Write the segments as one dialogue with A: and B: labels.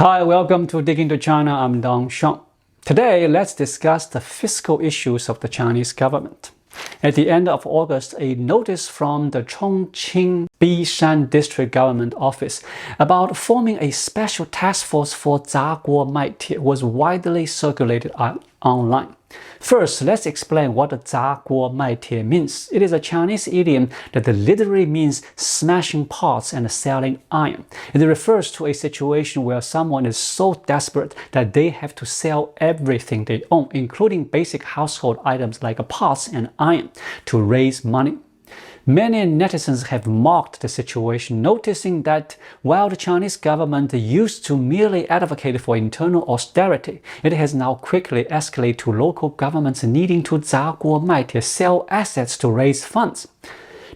A: Hi, welcome to Dig into China. I'm Dong Sheng. Today, let's discuss the fiscal issues of the Chinese government. At the end of August, a notice from the Chongqing Bishan District Government office about forming a special task force for 砸锅卖铁 was widely circulated online. First, let's explain what 砸锅卖铁 means. It is a Chinese idiom that literally means smashing pots and selling iron. It refers to a situation where someone is so desperate that they have to sell everything they own, including basic household items like pots and iron, to raise money. Many netizens have mocked the situation, noticing that while the Chinese government used to merely advocate for internal austerity, it has now quickly escalated to local governments needing to 砸锅卖铁 sell assets to raise funds.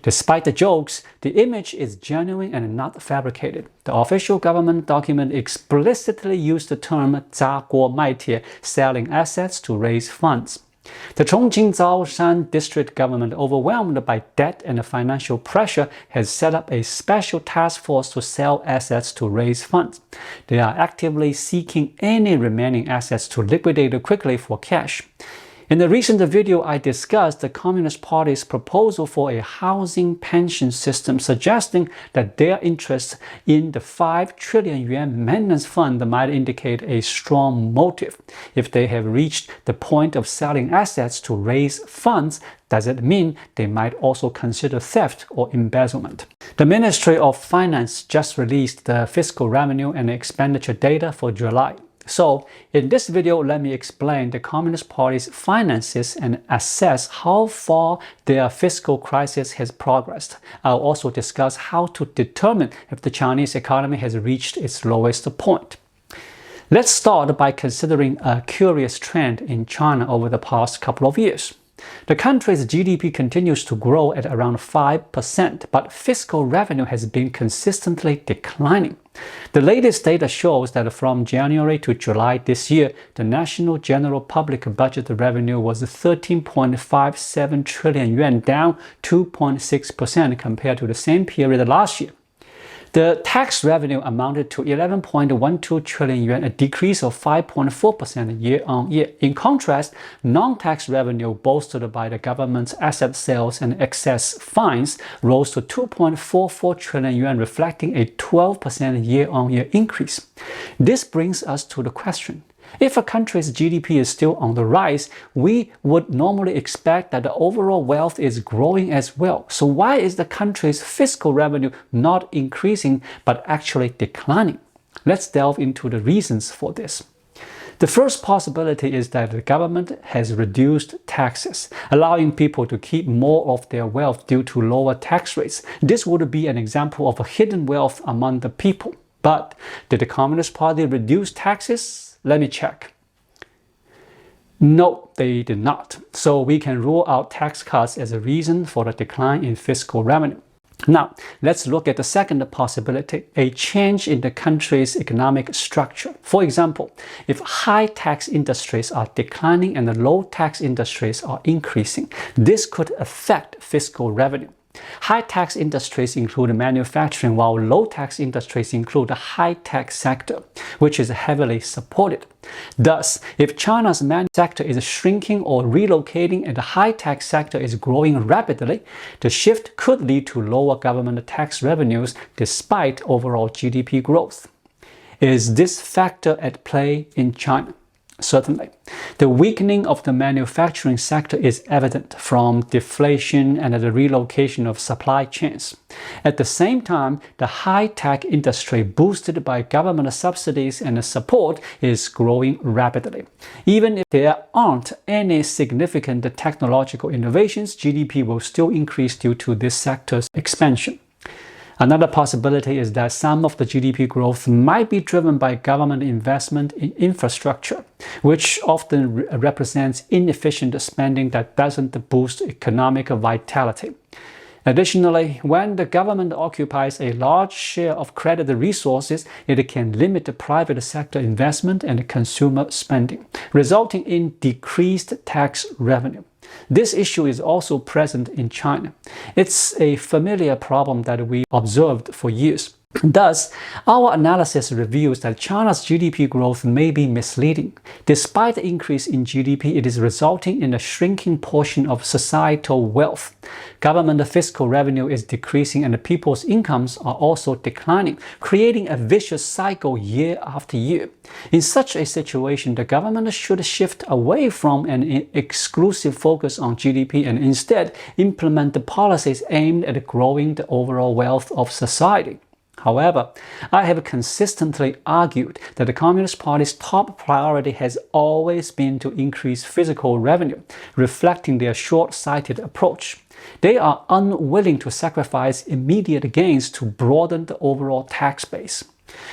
A: Despite the jokes, the image is genuine and not fabricated. The official government document explicitly used the term 砸锅卖铁, selling assets to raise funds. The Chongqing Bishan District Government, overwhelmed by debt and financial pressure, has set up a special task force to sell assets to raise funds. They are actively seeking any remaining assets to liquidate quickly for cash. In the recent video, I discussed the Communist Party's proposal for a housing pension system, suggesting that their interest in the 5 trillion yuan maintenance fund might indicate a strong motive. If they have reached the point of selling assets to raise funds, does it mean they might also consider theft or embezzlement? The Ministry of Finance just released the fiscal revenue and expenditure data for July. So, in this video, let me explain the Communist Party's finances and assess how far their fiscal crisis has progressed. I'll also discuss how to determine if the Chinese economy has reached its lowest point. Let's start by considering a curious trend in China over the past couple of years. The country's GDP continues to grow at around 5%, but fiscal revenue has been consistently declining. The latest data shows that from January to July this year, the national general public budget revenue was 13.57 trillion yuan, down 2.6% compared to the same period last year. The tax revenue amounted to 11.12 trillion yuan, a decrease of 5.4% year-on-year. In contrast, non-tax revenue boosted by the government's asset sales and excess fines rose to 2.44 trillion yuan, reflecting a 12% year-on-year increase. This brings us to the question: if a country's GDP is still on the rise, we would normally expect that the overall wealth is growing as well. So why is the country's fiscal revenue not increasing but actually declining? Let's delve into the reasons for this. The first possibility is that the government has reduced taxes, allowing people to keep more of their wealth due to lower tax rates. This would be an example of a hidden wealth among the people. But did the Communist Party reduce taxes? Let me check. No, they did not. So we can rule out tax cuts as a reason for the decline in fiscal revenue. Now, let's look at the second possibility, a change in the country's economic structure. For example, if high-tax industries are declining and the low-tax industries are increasing, this could affect fiscal revenue. High-tax industries include manufacturing, while low-tax industries include the high-tech sector, which is heavily supported. Thus, if China's manufacturing sector is shrinking or relocating and the high-tech sector is growing rapidly, the shift could lead to lower government tax revenues despite overall GDP growth. Is this factor at play in China? Certainly. The weakening of the manufacturing sector is evident from deflation and the relocation of supply chains. At the same time, the high-tech industry, boosted by government subsidies and support, is growing rapidly. Even if there aren't any significant technological innovations, GDP will still increase due to this sector's expansion. Another possibility is that some of the GDP growth might be driven by government investment in infrastructure, which often represents inefficient spending that doesn't boost economic vitality. Additionally, when the government occupies a large share of credit resources, it can limit the private sector investment and consumer spending, resulting in decreased tax revenue. This issue is also present in China. It's a familiar problem that we observed for years. Thus, our analysis reveals that China's GDP growth may be misleading. Despite the increase in GDP, it is resulting in a shrinking portion of societal wealth. Government fiscal revenue is decreasing and the people's incomes are also declining, creating a vicious cycle year after year. In such a situation, the government should shift away from an exclusive focus on GDP and instead implement the policies aimed at growing the overall wealth of society. However, I have consistently argued that the Communist Party's top priority has always been to increase fiscal revenue, reflecting their short-sighted approach. They are unwilling to sacrifice immediate gains to broaden the overall tax base.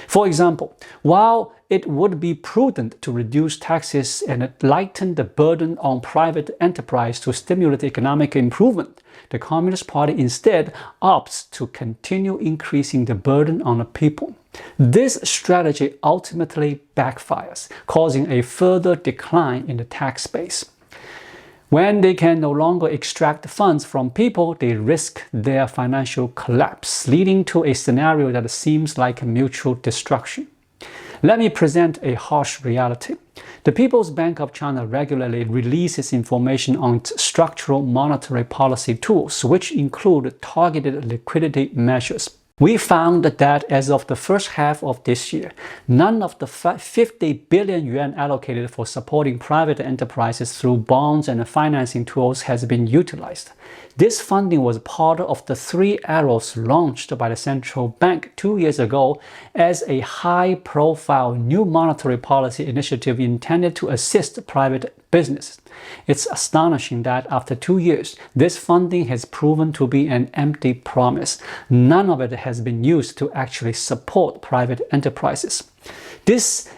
A: For example, while it would be prudent to reduce taxes and lighten the burden on private enterprise to stimulate economic improvement, the Communist Party instead opts to continue increasing the burden on the people. This strategy ultimately backfires, causing a further decline in the tax base. When they can no longer extract funds from people, they risk their financial collapse, leading to a scenario that seems like mutual destruction. Let me present a harsh reality. The People's Bank of China regularly releases information on its structural monetary policy tools, which include targeted liquidity measures. We found that as of the first half of this year, none of the 50 billion yuan allocated for supporting private enterprises through bonds and financing tools has been utilized. This funding was part of the 3 arrows launched by the central bank 2 years ago as a high-profile new monetary policy initiative intended to assist private businesses. It's astonishing that after 2 years, this funding has proven to be an empty promise. None of it has been used to actually support private enterprises. This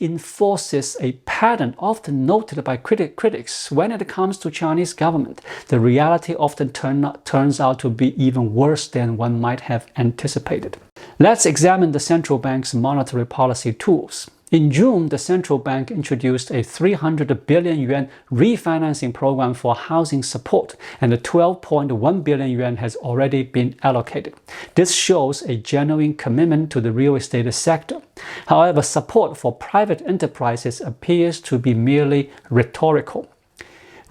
A: enforces a pattern often noted by critics. When it comes to Chinese government, the reality often turns out to be even worse than one might have anticipated. Let's examine the central bank's monetary policy tools. In June, the central bank introduced a 300 billion yuan refinancing program for housing support, and 12.1 billion yuan has already been allocated. This shows a genuine commitment to the real estate sector. However, support for private enterprises appears to be merely rhetorical.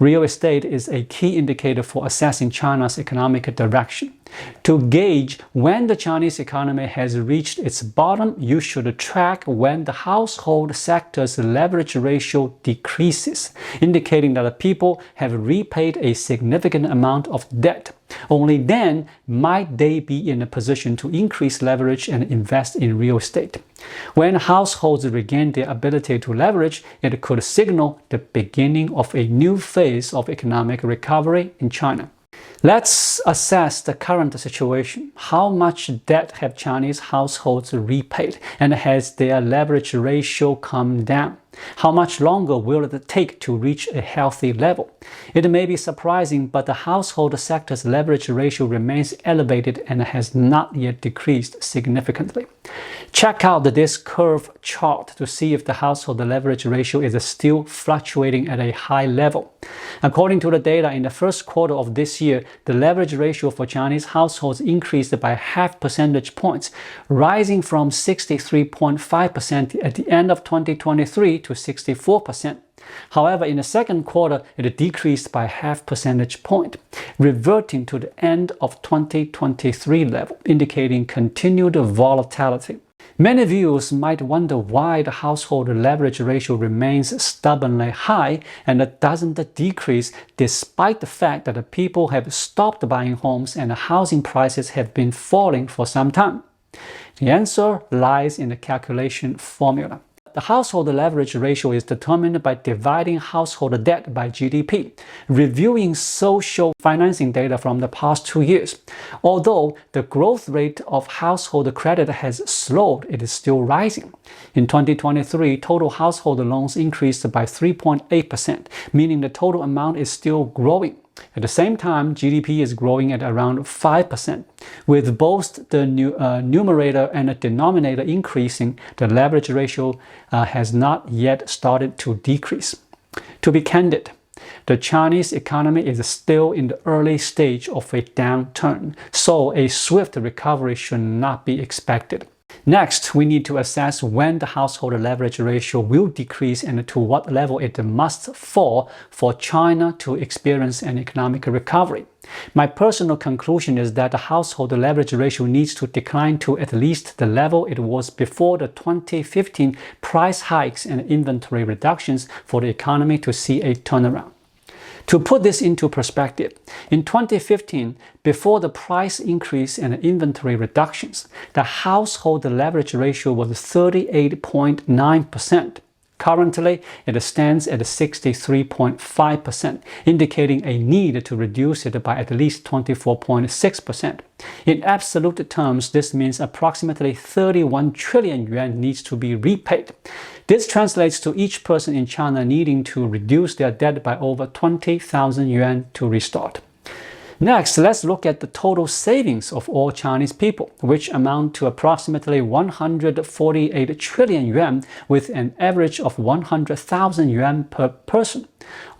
A: Real estate is a key indicator for assessing China's economic direction. To gauge when the Chinese economy has reached its bottom, you should track when the household sector's leverage ratio decreases, indicating that people have repaid a significant amount of debt. Only then might they be in a position to increase leverage and invest in real estate. When households regain their ability to leverage, it could signal the beginning of a new phase of economic recovery in China. Let's assess the current situation. How much debt have Chinese households repaid, and has their leverage ratio come down? How much longer will it take to reach a healthy level? It may be surprising, but the household sector's leverage ratio remains elevated and has not yet decreased significantly. Check out this curve chart to see if the household leverage ratio is still fluctuating at a high level. According to the data, in the first quarter of this year, the leverage ratio for Chinese households increased by 0.5 percentage points, rising from 63.5% at the end of 2023 to 64%. However, in the second quarter, it decreased by 0.5 percentage point, reverting to the end of 2023 level, indicating continued volatility. Many viewers might wonder why the household leverage ratio remains stubbornly high and doesn't decrease despite the fact that people have stopped buying homes and housing prices have been falling for some time. The answer lies in the calculation formula. The household leverage ratio is determined by dividing household debt by GDP, reviewing social financing data from the past 2 years. Although the growth rate of household credit has slowed, it is still rising. In 2023, total household loans increased by 3.8%, meaning the total amount is still growing. At the same time, GDP is growing at around 5%. With both the numerator and the denominator increasing, the leverage ratio has not yet started to decrease. To be candid, The Chinese economy is still in the early stage of a downturn, so a swift recovery should not be expected. Next, we need to assess when the household leverage ratio will decrease and to what level it must fall for China to experience an economic recovery. My personal conclusion is that the household leverage ratio needs to decline to at least the level it was before the 2015 price hikes and inventory reductions for the economy to see a turnaround. To put this into perspective, in 2015, before the price increase and inventory reductions, the household leverage ratio was 38.9%. Currently, it stands at 63.5%, indicating a need to reduce it by at least 24.6%. In absolute terms, this means approximately 31 trillion yuan needs to be repaid. This translates to each person in China needing to reduce their debt by over 20,000 yuan to restart. Next, let's look at the total savings of all Chinese people, which amount to approximately 148 trillion yuan with an average of 100,000 yuan per person.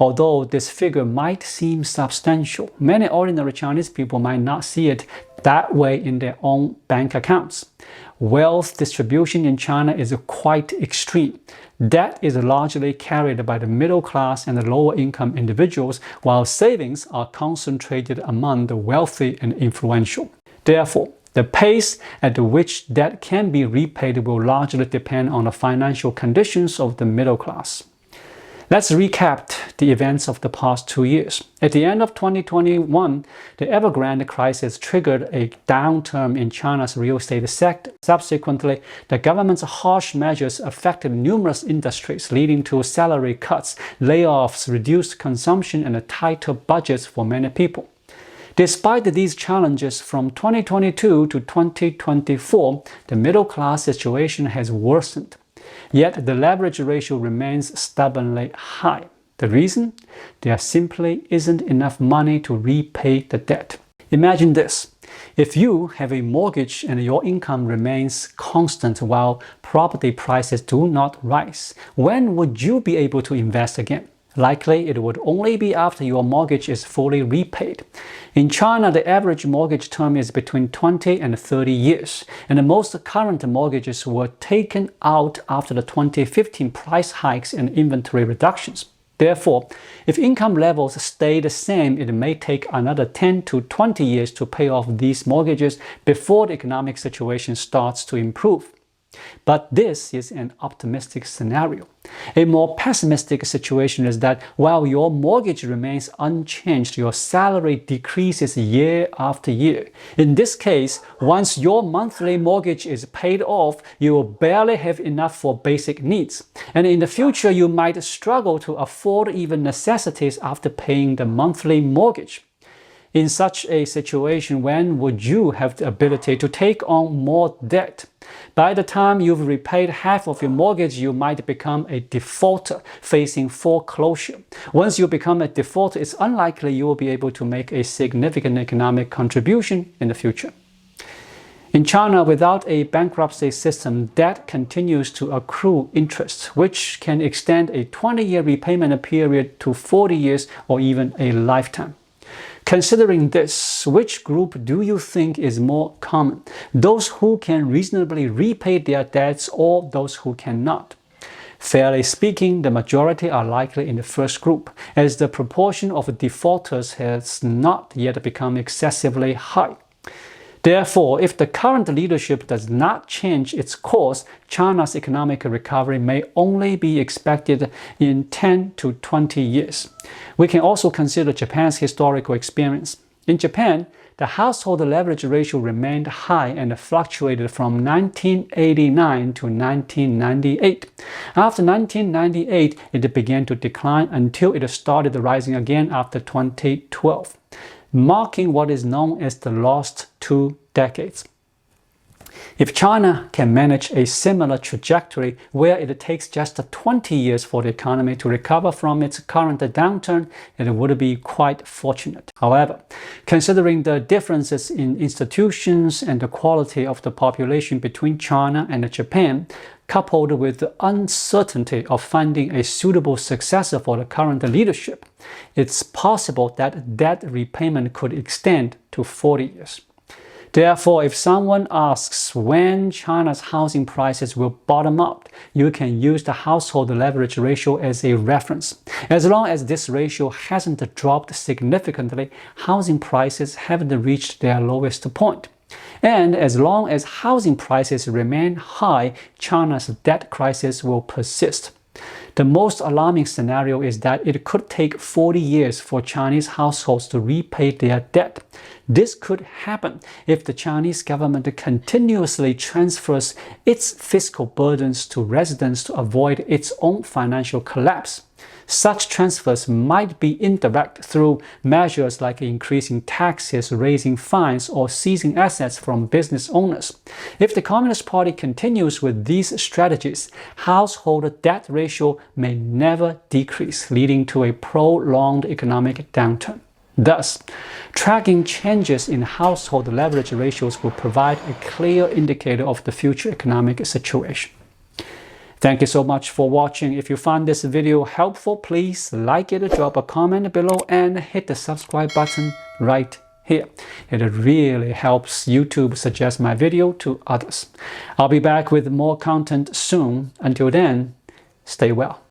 A: Although this figure might seem substantial, many ordinary Chinese people might not see it that way in their own bank accounts. Wealth distribution in China is quite extreme. Debt is largely carried by the middle class and the lower income individuals, while savings are concentrated among the wealthy and influential. Therefore, the pace at which debt can be repaid will largely depend on the financial conditions of the middle class. Let's recap the events of the past 2 years. At the end of 2021, the Evergrande crisis triggered a downturn in China's real estate sector. Subsequently, the government's harsh measures affected numerous industries, leading to salary cuts, layoffs, reduced consumption, and tighter budgets for many people. Despite these challenges, from 2022 to 2024, the middle class situation has worsened. Yet the leverage ratio remains stubbornly high. The reason? There simply isn't enough money to repay the debt. Imagine this. If you have a mortgage and your income remains constant while property prices do not rise, when would you be able to invest again? Likely, it would only be after your mortgage is fully repaid. In China, the average mortgage term is between 20 and 30 years, and most current mortgages were taken out after the 2015 price hikes and inventory reductions. Therefore, if income levels stay the same, it may take another 10 to 20 years to pay off these mortgages before the economic situation starts to improve. But this is an optimistic scenario. A more pessimistic situation is that while your mortgage remains unchanged, your salary decreases year after year. In this case, once your monthly mortgage is paid off, you will barely have enough for basic needs. And in the future, you might struggle to afford even necessities after paying the monthly mortgage. In such a situation, when would you have the ability to take on more debt? By the time you've repaid half of your mortgage, you might become a defaulter facing foreclosure. Once you become a defaulter, it's unlikely you will be able to make a significant economic contribution in the future. In China, without a bankruptcy system, debt continues to accrue interest, which can extend a 20-year repayment period to 40 years or even a lifetime. Considering this, which group do you think is more common? Those who can reasonably repay their debts or those who cannot? Fairly speaking, the majority are likely in the first group, as the proportion of defaulters has not yet become excessively high. Therefore, if the current leadership does not change its course, China's economic recovery may only be expected in 10 to 20 years. We can also consider Japan's historical experience. In Japan, the household leverage ratio remained high and fluctuated from 1989 to 1998. After 1998, it began to decline until it started rising again after 2012. Marking what is known as the lost 2 decades. If China can manage a similar trajectory where it takes just 20 years for the economy to recover from its current downturn, it would be quite fortunate. However, considering the differences in institutions and the quality of the population between China and Japan, coupled with the uncertainty of finding a suitable successor for the current leadership, it's possible that debt repayment could extend to 40 years. Therefore, if someone asks when China's housing prices will bottom out, you can use the household leverage ratio as a reference. As long as this ratio hasn't dropped significantly, housing prices haven't reached their lowest point. And as long as housing prices remain high, China's debt crisis will persist. The most alarming scenario is that it could take 40 years for Chinese households to repay their debt. This could happen if the Chinese government continuously transfers its fiscal burdens to residents to avoid its own financial collapse. Such transfers might be indirect through measures like increasing taxes, raising fines, or seizing assets from business owners. If the Communist Party continues with these strategies, household debt ratio may never decrease, leading to a prolonged economic downturn. Thus, tracking changes in household leverage ratios will provide a clear indicator of the future economic situation. Thank you so much for watching. If you found this video helpful, please like it, drop a comment below, and hit the subscribe button right here. It really helps YouTube suggest my video to others. I'll be back with more content soon. Until then, stay well.